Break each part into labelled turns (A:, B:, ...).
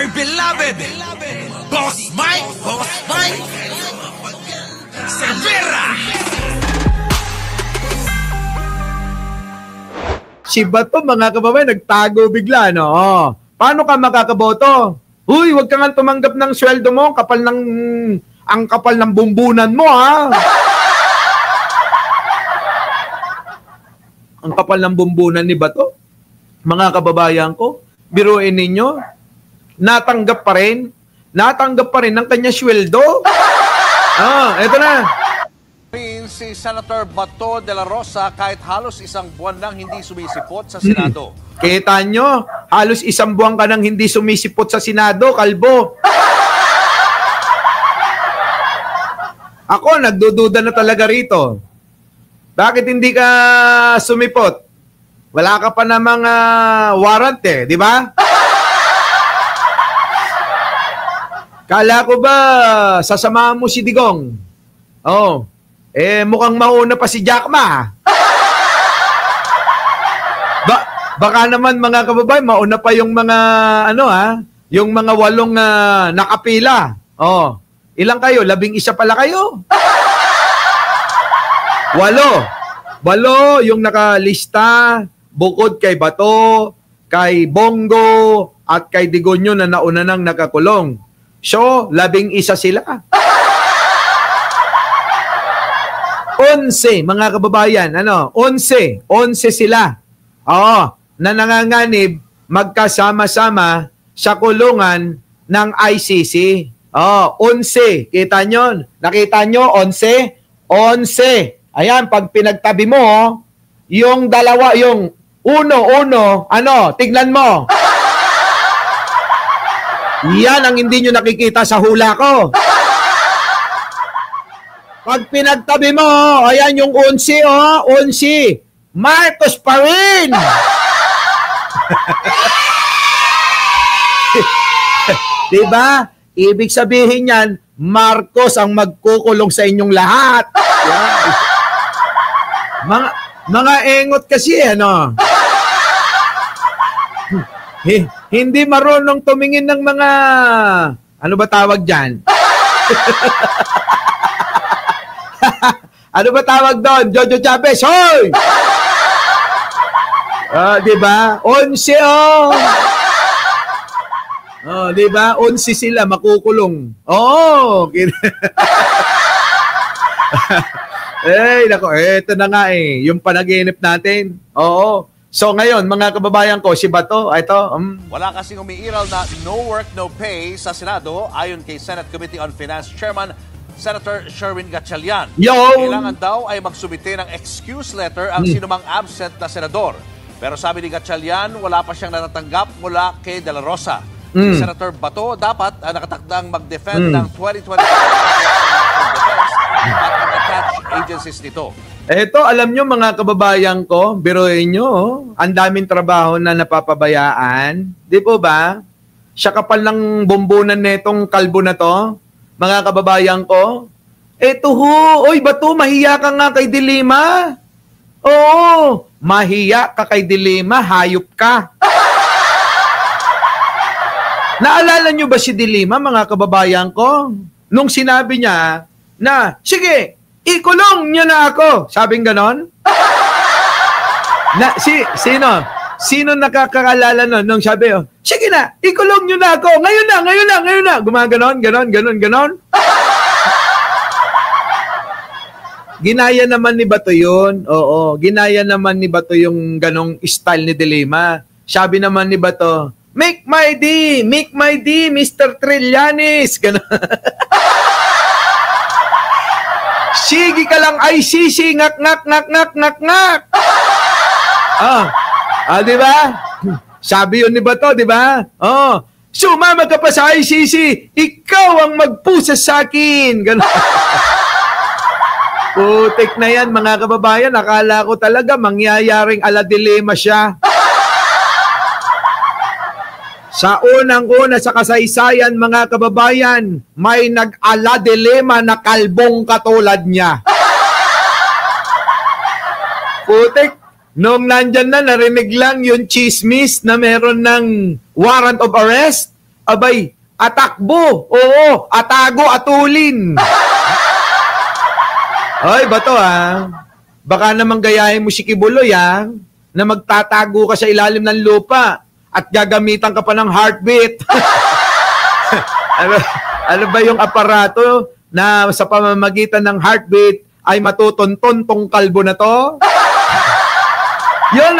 A: my beloved Boss Mike Cervera.
B: Si Bato, mga kababayan, nagtago bigla, no? Paano ka makakaboto? Uy, wag ka nga tumanggap ng sweldo mo, ang kapal ng bumbunan mo, ha? Ang kapal ng bumbunan ni Bato. Mga kababayan ko, biruin ninyo, natanggap pa rin ng kanya sweldo. Eto na.
C: Si Senator Bato de la Rosa kahit halos isang buwan nang hindi sumisipot sa Senado.
B: Kita nyo, halos isang buwan ka nang hindi sumisipot sa Senado, kalbo. Ako, nagdududa na talaga rito. Bakit hindi ka sumipot? Wala ka pa namang warrant di ba? Kala ko ba sasamahan mo si Digong? Mukhang mauna pa si Jack Ma. Baka naman mga kababayan, mauna pa yung mga yung mga 8 nakapila. Ilang kayo? 11 pala kayo. 8 yung nakalista bukod kay Bato, kay Bongo, at kay Digonyo na nauna nang nakakulong. So, 11 sila. 11, mga kababayan, 11 sila. Na nanganganib magkasama-sama sa kulungan ng ICC. 11. Kita nyo? Nakita nyo? 11? 11. Ayan, pag pinagtabi mo, yung dalawa, yung uno, tignan mo. Yan ang hindi nyo nakikita sa hula ko. Pag pinagtabi mo, ayan yung 11, 11. Marcos pa rin! Diba? Ibig sabihin yan, Marcos ang magkukulong sa inyong lahat. Mga engot kasi, hindi marunong tumingin ng mga, ano ba tawag dyan? Ano ba tawag doon? Jojo Chavez, hoy! Diba? 11, diba? 11 sila makukulong. Nako, eto na nga yung panaginip natin. So ngayon, mga kababayan ko, si Bato, ito.
C: Wala kasing umiiral na no work, no pay sa Senado ayon kay Senate Committee on Finance Chairman Senator Sherwin Gatchalian. Kailangan daw ay magsumite ng excuse letter ang sinumang absent na senador. Pero sabi ni Gatchalian, wala pa siyang natatanggap mula kay De La Rosa. Si Senator Bato dapat nakatakdang mag-defend ng 2025 at ang attached agencies nito.
B: Ito, alam nyo mga kababayan ko, biruin nyo, ang daming trabaho na napapabayaan. Di po ba? Siya kapal ng bumbunan netong kalbo na to. Mga kababayan ko, eto oy Bato, mahiya ka nga kay Dilima. Oo, mahiya ka kay Dilima, hayop ka. Naalala nyo ba si Dilima, mga kababayan ko? Nung sinabi niya na, sige, ikulong niyo na ako. Sabing ganon? Sino nakakaalala nun? Nung sabi, sige na, ikulong niyo na ako. Ngayon na. Gumaganon. Ginaya naman ni Bato yun. Oo, ginaya naman ni Bato yung ganong style ni Dilima. Sabi naman ni Bato, make my day, Mr. Trillanes. Ganon. Sige ka lang, ICC, ngak. Di ba? Sabi yun ni Bato, di ba? Sumama ka pa sa ICC, ikaw ang magpusa sa akin. Ganon. Putik na yan, mga kababayan. Akala ko talaga mangyayaring ala dilema siya. Sa unang-una sa kasaysayan, mga kababayan, may nag-ala dilema na kalbong katulad niya. Putik, nung nandyan na, narinig lang yung chismis na meron ng warrant of arrest. Abay, atakbo. Oo, atago, atulin. Hoy, bato baka naman gayahin mo si Kibuloy na magtatago ka sa ilalim ng lupa at gagamitan ka pa ng heartbeat. ano ba yung aparato na sa pamamagitan ng heartbeat ay matutunton tong kalbo na to? Yun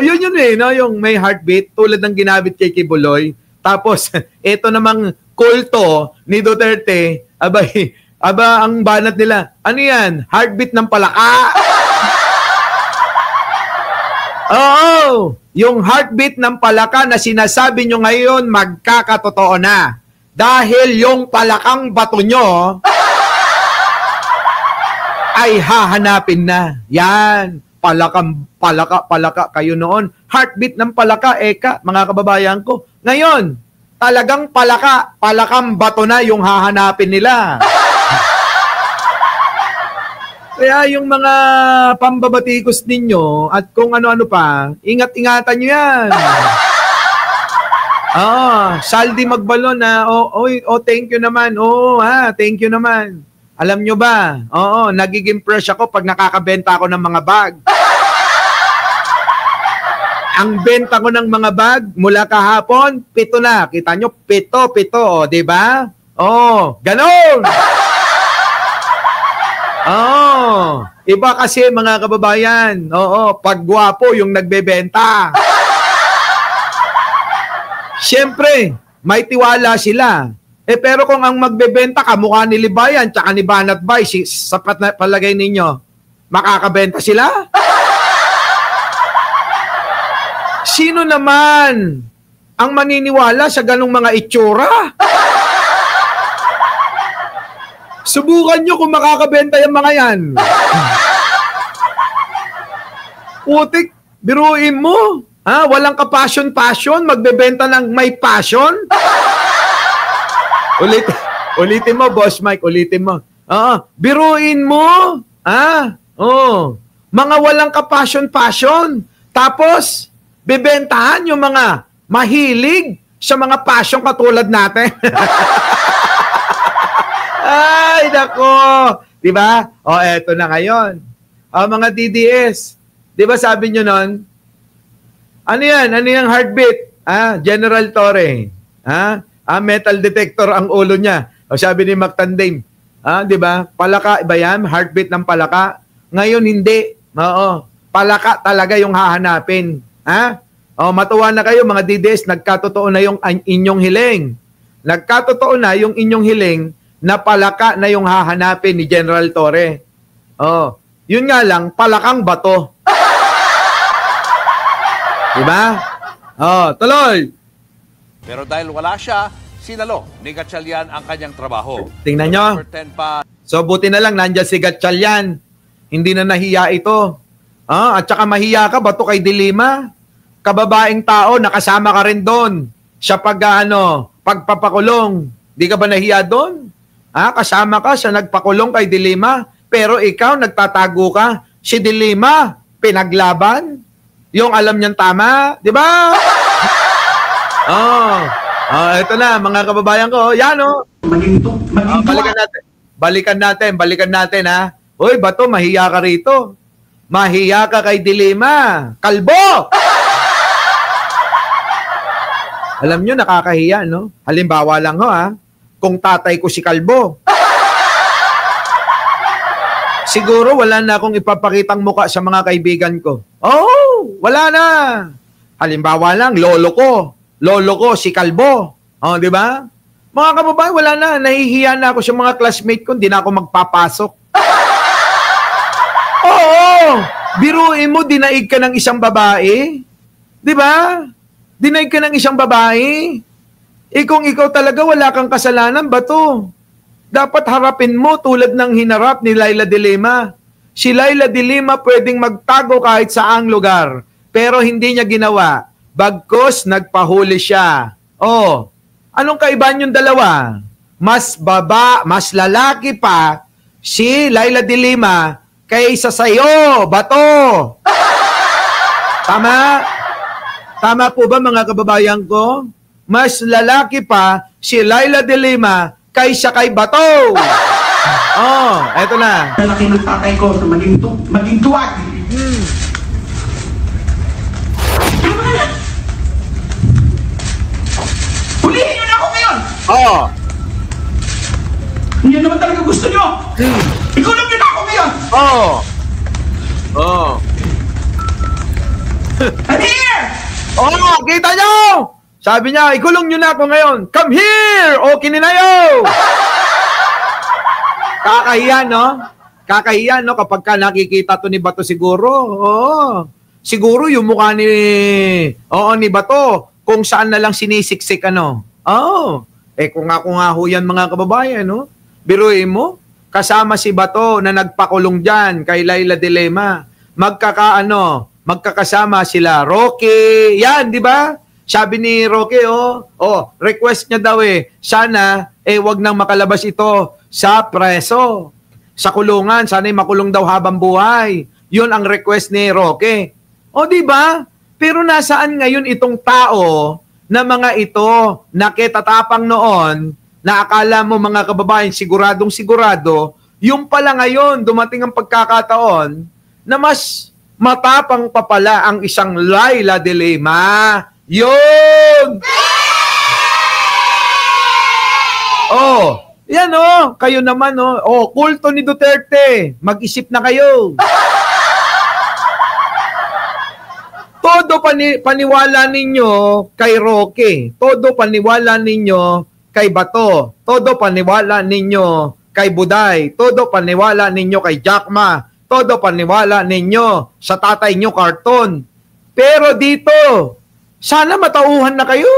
B: yun no? Yung may heartbeat tulad ng ginamit kay Kibuloy. Tapos, ito namang kulto ni Duterte, aba, ang banat nila, ano yan? Heartbeat ng palaka. Oo, yung heartbeat ng palaka na sinasabi nyo ngayon, magkakatotoo na. Dahil yung palakang bato nyo ay hahanapin na. Yan, palaka kayo noon. Heartbeat ng palaka, mga kababayan ko. Ngayon, talagang palakang bato na yung hahanapin nila. Kaya yung mga pambabatikos ninyo at kung ano-ano pa, ingat-ingatan nyo yan. Saldi Magbalon na, thank you naman. Thank you naman. Alam nyo ba? Nagiging fresh ako pag nakakabenta ako ng mga bag. Ang benta ko ng mga bag mula kahapon, 7 na. Kita nyo, 7, di ba? Ganon! Iba kasi mga kababayan. Pag gwapo yung nagbebenta. Siyempre, may tiwala sila. Pero kung ang magbebenta kamukha ni Libayan tsaka ni Banat Bay, sapat na palagay ninyo, makakabenta sila? Sino naman ang maniniwala sa ganong mga itsura? Subukan nyo kung makakabenta yung mga yan. Putik, biruin mo. Walang ka-passion, magbebenta ng may passion? Ulitin mo, Boss Mike, ulitin mo. Biruin mo. Mga walang ka-passion. Tapos, bebentahan yung mga mahilig sa mga passion katulad natin. Ay, nako. Diba? Eto na ngayon. Mga DDS. Diba sabi nyo nun? Ano yan? Ano yung heartbeat? General Torre. Metal detector ang ulo niya. Sabi ni McTandem. Diba? Palaka, iba yan? Heartbeat ng palaka. Ngayon, hindi. Palaka talaga yung hahanapin. Matuwa na kayo, mga DDS. Nagkatotoo na yung inyong hiling. Nagkatotoo na yung inyong hiling na palaka na yung hahanapin ni General Torre. Yun nga lang, palakang bato. Diba? Tuloy.
C: Pero dahil wala siya, sinalo ni Gatchalian ang kanyang trabaho.
B: Tingnan nyo. So, buti na lang, nandyan si Gatchalian. Hindi na nahiya ito. At saka mahiya ka, bato kay Dilima. Kababaeng tao, nakasama ka rin doon. Siya pagpapakulong. Di ka ba nahiya doon? Kasama ka sa nagpakulong kay Dilima, pero ikaw nagtatago ka. Si Dilima, pinaglaban. Yung alam niyang tama, di ba? Ito na, mga kababayan ko. Yan, Balikan natin, ha? Uy, bato, mahiya ka rito. Mahiya ka kay Dilima. Kalbo! Alam nyo, nakakahiya, no? Halimbawa lang, kung tatay ko si Kalbo. Siguro wala na akong ipapakitang muka sa mga kaibigan ko. Wala na. Halimbawa lang, lolo ko si Kalbo. Di ba? Mga kababayan, wala na. Nahihiya na ako sa mga classmate ko, hindi na ako magpapasok. Biruin mo, dinaig ka ng isang babae. Di ba? Dinaig ka ng isang babae. Kung ikaw talaga wala kang kasalanan, bato. Dapat harapin mo tulad ng hinarap ni Laila de Lima. Si Laila de Lima pwedeng magtago kahit saang lugar, pero hindi niya ginawa. Bagkus, nagpahuli siya. Anong kaibahan yung dalawa? Mas lalaki pa si Laila de Lima kaysa sayo, bato. Tama? Tama po ba mga kababayan ko? mas lalaki pa si Laila de Lima kaysa kay Bato. Oh, eto na.
D: Lalaki ng tatay ko na maging tuwag. Tama na! Hulihin niyo na ako ngayon!
B: Oh.
D: Hindi naman talaga gusto niyo! Ikulong niyo na ako ngayon!
B: Oh. Oh.
D: I'm here!
B: Oh, kita nyo! Sabi niya, ikulong nyo na ako ngayon. Come here! O, kininayo! Kakahiyan, no? Kakahiyan, no? Kapag ka nakikita to ni Bato siguro. Oo. Siguro yung mukha ni Bato, kung saan na lang sinisiksik, ano? Oo. Kung nga ho yan, mga kababayan, no? Biruin mo, kasama si Bato na nagpakulong dyan kay Laila de Lima. Magkakasama sila Roque. Yan, di ba? Sabi ni Roque, request niya daw sana, wag nang makalabas ito sa preso, sa kulungan, sana'y makulong daw habang buhay. Yun ang request ni Roque. Di ba? Pero nasaan ngayon itong tao na mga ito, nakitatapang noon, na akala mo mga kababayan, siguradong sigurado, yung pala ngayon, dumating ang pagkakataon, na mas matapang pa pala ang isang Laila de Lima. Yun! Yan kayo naman kulto ni Duterte, mag-isip na kayo. Todo paniwala ninyo kay Roque, todo paniwala ninyo kay Bato, todo paniwala ninyo kay Buday, todo paniwala ninyo kay Jackma, todo paniwala ninyo sa tatay nyo Carton. Pero dito, sana matauhan na kayo.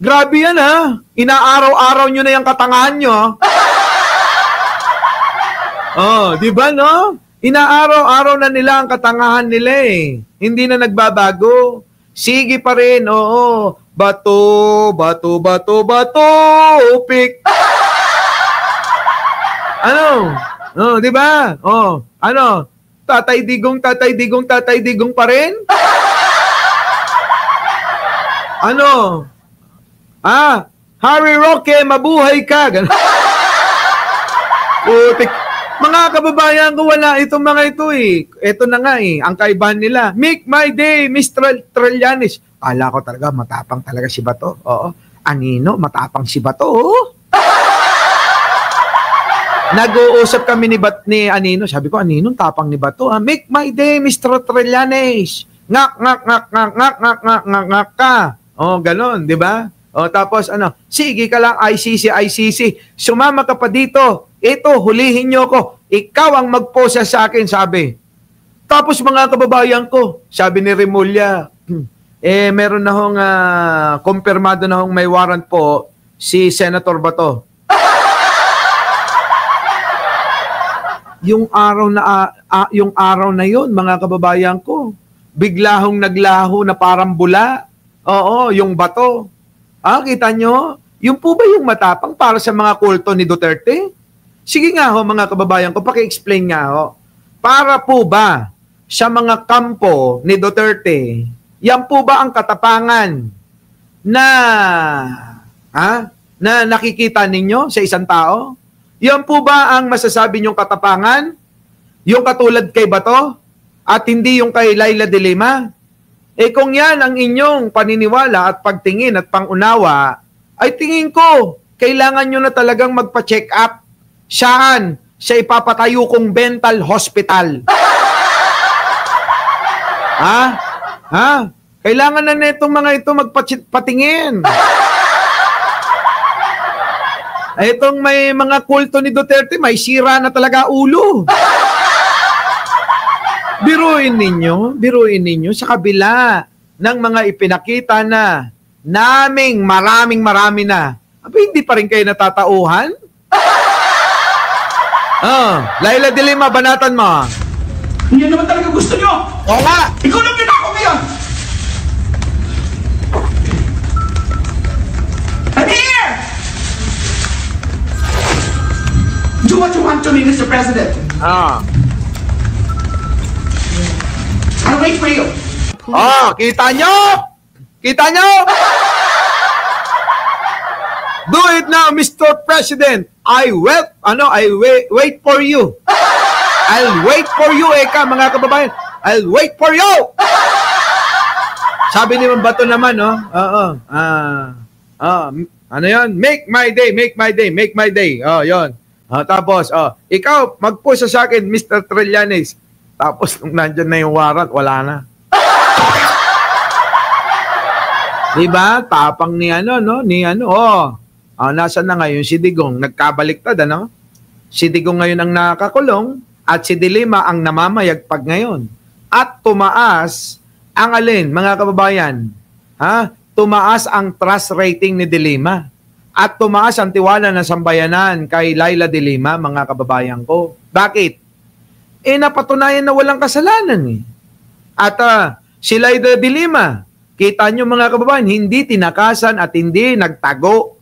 B: Grabe yan inaaraw-araw nyo na yung katangahan nyo. Di ba no? Inaaraw-araw na nila ang katangahan nila Hindi na nagbabago. Sige pa rin, Bato, bato, bato, bato, pick. Di ba? Tatay Digong pa rin? Harry Roque, mabuhay ka. Putik. Mga kababayan ko, wala itong mga ito Ito na nga ang kaibahan nila. Make my day, Mr. Trillanes. Ala ko talaga, matapang talaga si Bato. Oo. Anino, matapang si Bato. Nag-uusap kami ni Anino. Sabi ko, Anino, tapang ni Bato. Make my day, Mr. Trillanes. Ngak, ngak, ngak, ngak, ngak, ngak, ngak, ngak, ngak ka. Ganon, di ba? Tapos sige ka lang, ICC. Sumama ka pa dito. Ito, hulihin nyo ko. Ikaw ang magposa sa akin, sabi. Tapos mga kababayan ko, sabi ni Remulla, meron na hong kumpirmado na hong may warrant po si Senator Bato. Yung araw na yon, mga kababayan ko, bigla hong naglaho na parang bula. Yung Bato. Kita nyo? Yung po ba yung matapang para sa mga kulto ni Duterte? Sige nga mga kababayan ko, paki-explain nga Para po ba sa mga kampo ni Duterte, yan po ba ang katapangan na nakikita ninyo sa isang tao? Yan po ba ang masasabi niyong katapangan? Yung katulad kay Bato? At hindi yung kay Laila de Lima? Kung yan ang inyong paniniwala at pagtingin at pangunawa, ay tingin ko, kailangan nyo na talagang magpa-check up. Saan? Sa ipapatayo kong mental hospital. Kailangan na netong mga ito magpatingin. Itong may mga kulto ni Duterte, may sira na talaga ulo. Biruin ninyo sa kabila ng mga ipinakita na naming marami na. Hindi pa rin kayo natatauhan? Laila de Lima, banatan mo.
D: Hindi naman talaga gusto nyo.
B: Oo nga.
D: Ikulong nyo na ako ngayon. I'm here! Do what you want to me, Mr. President. I'll wait for you.
B: Oh, kita nyo? Kita nyo? Do it now, Mr. President. I wait for you. I'll wait for you, Eka, mga kababayan. I'll wait for you. Sabi ni Mambato naman, no? Ano yan? Make my day, make my day, make my day. Oh, yon. Tapos, ikaw, mag-push sa akin, Mr. Trillanes. Tapos, nung nandyan na yung warrant, wala na. Diba? Tapang ni ano, no? Nasaan na ngayon si Digong? Nagkabaliktad, ano? Si Digong ngayon ang nakakulong at si Dilima ang namamayagpag ngayon. At tumaas ang alin, mga kababayan? Tumaas ang trust rating ni Dilima. At tumaas ang tiwala ng sambayanan kay Laila Dilima, mga kababayan ko. Bakit? Napatunayan na walang kasalanan eh. At si Laila Dilima, kita nyo mga kababayan, hindi tinakasan at hindi nagtago.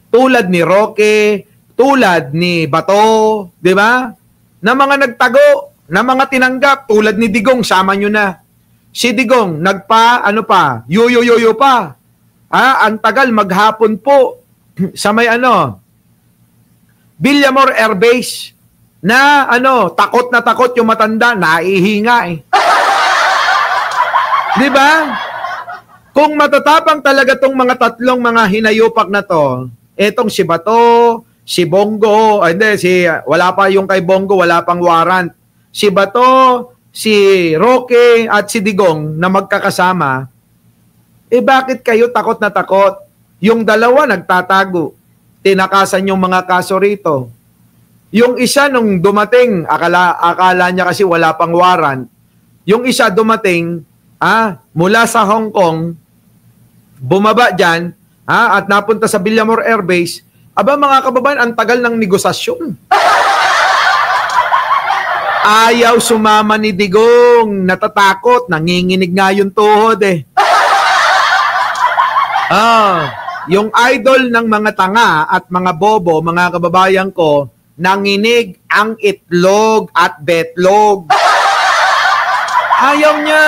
B: Tulad ni Roque, tulad ni Bato, di ba? Na mga nagtago, na mga tinanggap, tulad ni Digong, sama nyo na. Si Digong, yoyo pa. Ang tagal, maghapon po, sa may Villamor Air Base, na takot na takot yung matanda, naihinga eh. Di ba? Kung matatapang talaga tong mga tatlong mga hinayupak na to, etong si Bato, si Bongo, wala pa yung kay Bongo, wala pang warrant. Si Bato, si Roque, at si Digong na magkakasama, bakit kayo takot na takot? Yung dalawa nagtatago. Tinakasan yung mga kaso rito. Yung isa nung dumating, akala niya kasi wala pang warrant. Yung isa dumating, mula sa Hong Kong, bumaba dyan, at napunta sa Villamor Air Base, mga kababayan, ang tagal ng negosasyon. Ayaw sumama ni Digong, natatakot, nanginginig nga yung tuhod eh. Yung idol ng mga tanga at mga bobo, mga kababayan ko, nanginig ang itlog at betlog. Ayaw niya.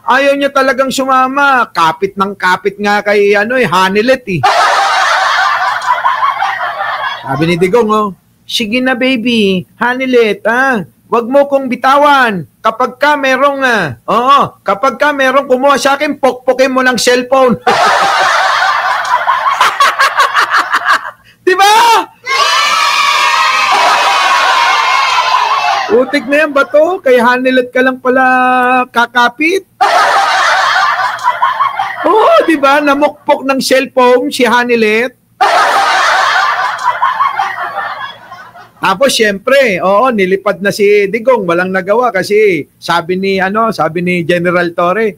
B: Ayaw niya talagang sumama. Kapit ng kapit nga kay Hanilet eh. Sabi ni Digong, sige na baby, Hanilet, wag mo kong bitawan. Kapag ka merong, kapag ka merong kumuha sa akin, pokpokin mo ng cellphone. Diba? Utik na yan, Bato. Kay Hanilet ka lang pala kakapit. Diba? Namukpok ng cellphone si Hanilet. Tapos, syempre, nilipad na si Digong. Walang nagawa kasi sabi ni General Torre,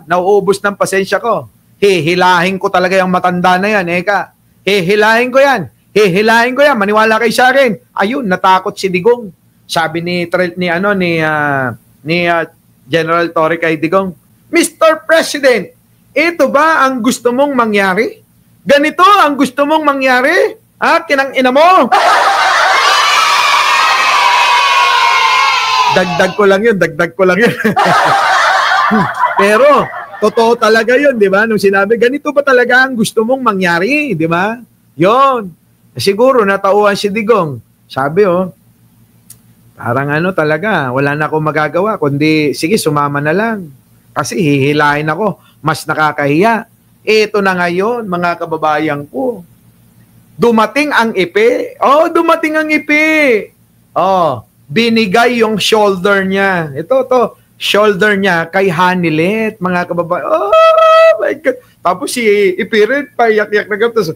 B: nauubos ng pasensya ko. Hihilahin ko talaga yung matanda na yan, Eka. Hihilahin ko yan. Maniwala kayo sa akin. Ayun, natakot si Digong. Sabi ni General Torre kay Digong, Mr. President, ito ba ang gusto mong mangyari? Ganito ang gusto mong mangyari? Kinang-ina mo. Dagdag ko lang yun. Pero, totoo talaga yun, di ba? Nung sinabi, ganito ba talaga ang gusto mong mangyari, di ba? Yun. Siguro, natauhan si Digong. Sabi, parang talaga, wala na akong magagawa, kundi, sige, sumama na lang. Kasi hihilahin ako, mas nakakahiya. Ito na ngayon, mga kababayan ko. Dumating ang ipi. Dumating ang ipi. Binigay yung shoulder niya. Ito, shoulder niya kay Hanilet, mga kababayan. Oh my God. Tapos si Ipirit, payak-yak na gano'n.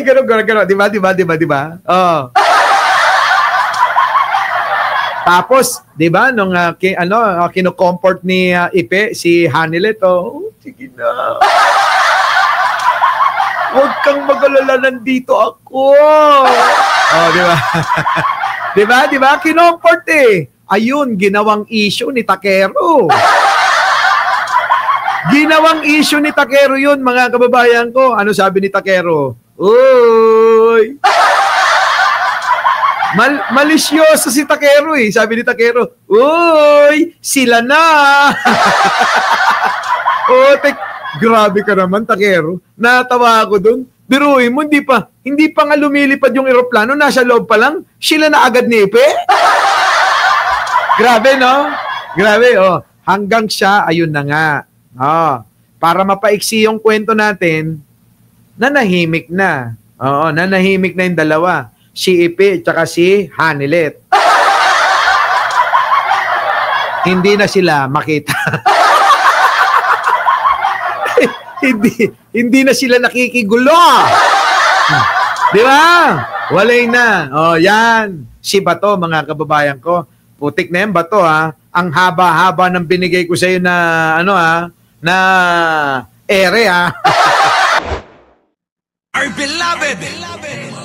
B: Gano'n. Diba? Tapos, diba, nung kino-comfort ni Ipe, si Hanilet, sige na. Huwag kang mag-alala, nandito ako. Diba? Diba? Kino-comfort eh. Ayun, ginawang issue ni Takero. Ginawang issue ni Takero yun, mga kababayan ko. Ano sabi ni Takero? Uy! Malisyoso si Takero eh. Sabi ni Takero, uy, sila na. Grabe ka naman, Takero. Natawa ako dun. Biruin mo, hindi pa nga lumilipad yung eroplano, nasa loob pa lang, sila na agad nipe. Grabe, no? Grabe, oh. Hanggang siya, ayun na nga. Oh, para mapaiksi yung kwento natin, nanahimik na. Oo, nanahimik na yung dalawa. Si Ipe at si Hanilet. Hindi na sila makita. hindi na sila nakikigulo. Di ba? Walay na. Oh, yan. Si Bato, mga kababayan ko. Putik na yan, Bato, ha? Ang haba-haba ng binigay ko sa iyo na, na ere, ha?
A: Our beloved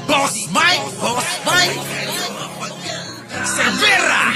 A: Boss Mike Severa.